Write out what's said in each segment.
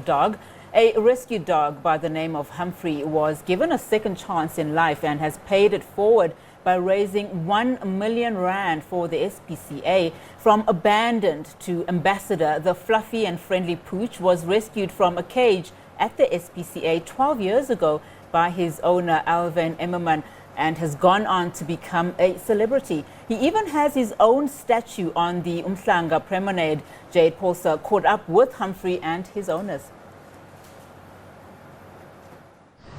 Dog. A rescue dog by the name of Humphrey was given a second chance in life and has paid it forward by raising 1 million rand for the SPCA. From abandoned to ambassador, the fluffy and friendly pooch was rescued from a cage at the SPCA 12 years ago by his owner Alwyn Immerman and has gone on to become a celebrity. He even has his own statue on the Umhlanga Promenade. Jade Polsa caught up with Humphrey and his owners.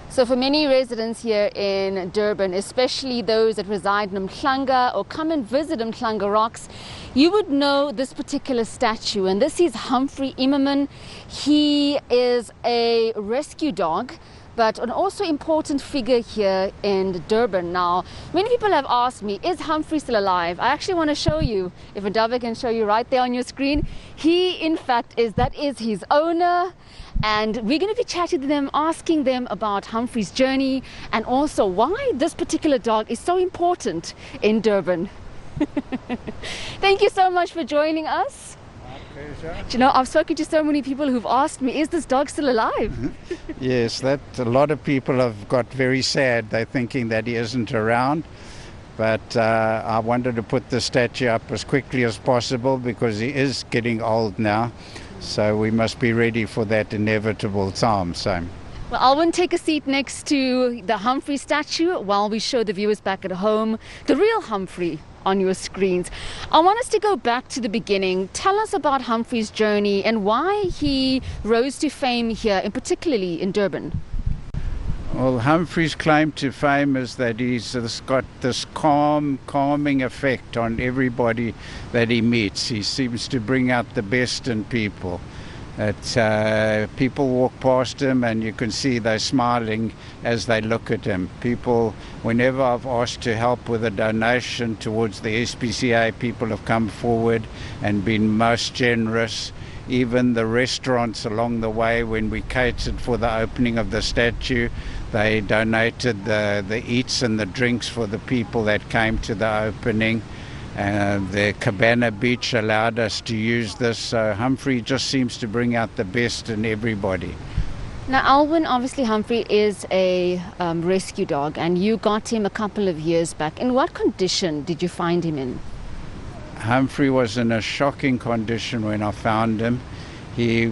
So for many residents here in Durban, especially those that reside in Umhlanga or come and visit Umhlanga Rocks, you would know this particular statue. And this is Humphrey Immerman. He is a rescue dog, but an also important figure here in Durban. Now, many people have asked me, is Humphrey still alive? I actually want to show you, if Ndaba can show you right there on your screen. He, in fact, that is his owner. And we're going to be chatting to them, asking them about Humphrey's journey and also why this particular dog is so important in Durban. Thank you so much for joining us. My pleasure. Do you know, I've spoken to so many people who've asked me, is this dog still alive? Yes, that a lot of people have got very sad. They're thinking that he isn't around. But I wanted to put the statue up as quickly as possible because he is getting old now. So we must be ready for that inevitable time. Well, Alwyn, take a seat next to the Humphrey statue while we show the viewers back at home the real Humphrey on your screens. I want us to go back to the beginning. Tell us about Humphrey's journey and why he rose to fame here, and particularly in Durban. Well, Humphrey's claim to fame is that he's got this calming effect on everybody that he meets. He seems to bring out the best in people. People walk past him and you can see they're smiling as they look at him. People, whenever I've asked to help with a donation towards the SPCA, people have come forward and been most generous. Even the restaurants along the way, when we catered for the opening of the statue, they donated the eats and the drinks for the people that came to the opening. The Cabana Beach allowed us to use this. So Humphrey just seems to bring out the best in everybody. Now, Alwyn, obviously Humphrey is a rescue dog, and you got him a couple of years back. In what condition did you find him in? Humphrey was in a shocking condition when I found him. He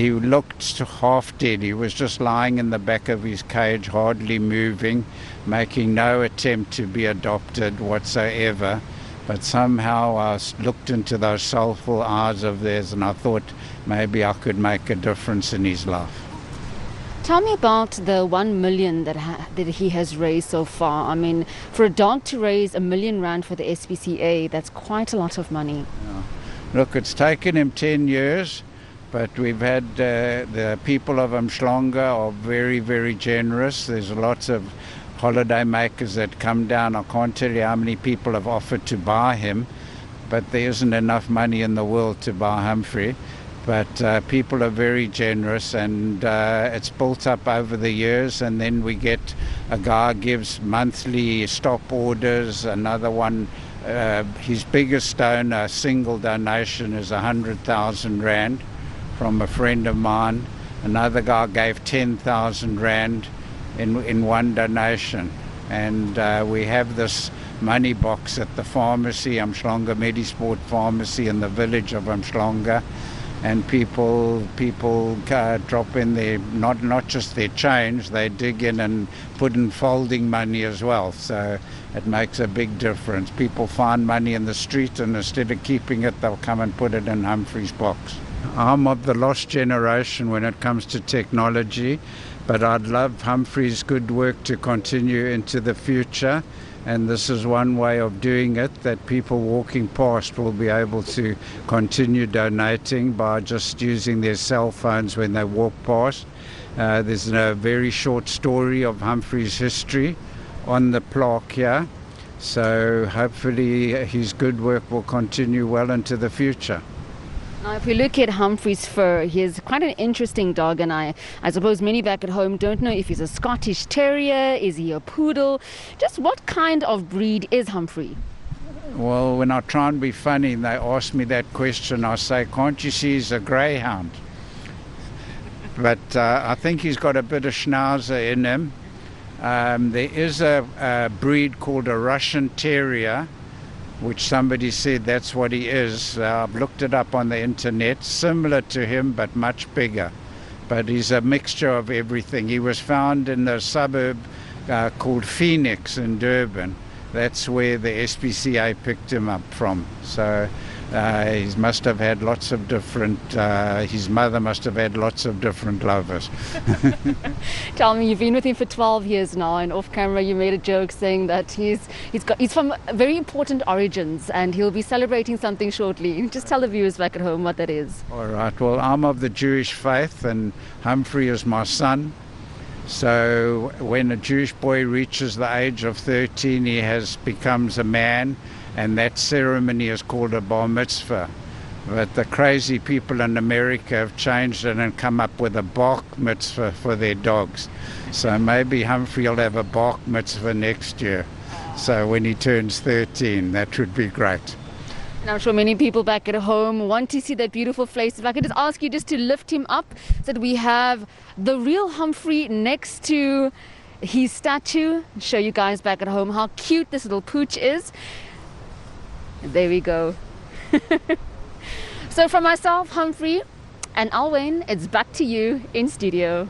looked half dead. He was just lying in the back of his cage, hardly moving, making no attempt to be adopted whatsoever. But somehow I looked into those soulful eyes of theirs and I thought maybe I could make a difference in his life. Tell me about the 1 million that he has raised so far. I mean, for a dog to raise R1 million for the SPCA, that's quite a lot of money. Yeah. Look, it's taken him 10 years, but we've had the people of Umhlanga are very, very generous. There's lots of holiday makers that come down. I can't tell you how many people have offered to buy him, but there isn't enough money in the world to buy Humphrey. But people are very generous, and it's built up over the years. And then we get a guy gives monthly stop orders. Another one, his biggest donor, single donation is 100,000 rand from a friend of mine. Another guy gave 10,000 rand in one donation. And we have this money box at the pharmacy, Umhlanga Medisport Pharmacy in the village of Umhlanga. And people drop in their, not just their change, they dig in and put in folding money as well. So it makes a big difference. People find money in the street and instead of keeping it, they'll come and put it in Humphrey's box. I'm of the lost generation when it comes to technology, but I'd love Humphrey's good work to continue into the future. And this is one way of doing it, that people walking past will be able to continue donating by just using their cell phones when they walk past. There's a very short story of Humphrey's history on the plaque here. So hopefully his good work will continue well into the future. Now, if we look at Humphrey's fur, he's quite an interesting dog, and I suppose many back at home don't know if he's a Scottish Terrier, is he a poodle? Just what kind of breed is Humphrey? Well, when I try and be funny and they ask me that question, I say, can't you see he's a greyhound? But I think he's got a bit of schnauzer in him. There is a breed called a Russian Terrier, which somebody said that's what he is. I've looked it up on the internet, similar to him but much bigger. But he's a mixture of everything. He was found in the suburb called Phoenix in Durban. That's where the SPCA picked him up from. So he must have had lots of different, his mother must have had lots of different lovers. Tell me, you've been with him for 12 years now, and off camera you made a joke saying that he's from very important origins and he'll be celebrating something shortly. Just tell the viewers back at home what that is. All right, well, I'm of the Jewish faith and Humphrey is my son. So when a Jewish boy reaches the age of 13, he becomes a man, and that ceremony is called a bar mitzvah. But the crazy people in America have changed it and come up with a bark mitzvah for their dogs. So maybe Humphrey will have a bark mitzvah next year. So when he turns 13, that would be great. And I'm sure many people back at home want to see that beautiful face. If I could just ask you just to lift him up so that we have the real Humphrey next to his statue. Show you guys back at home how cute this little pooch is. There we go. So from myself, Humphrey, and Alwyn, it's back to you in studio.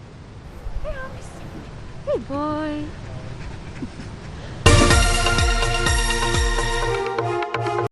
Hey boy.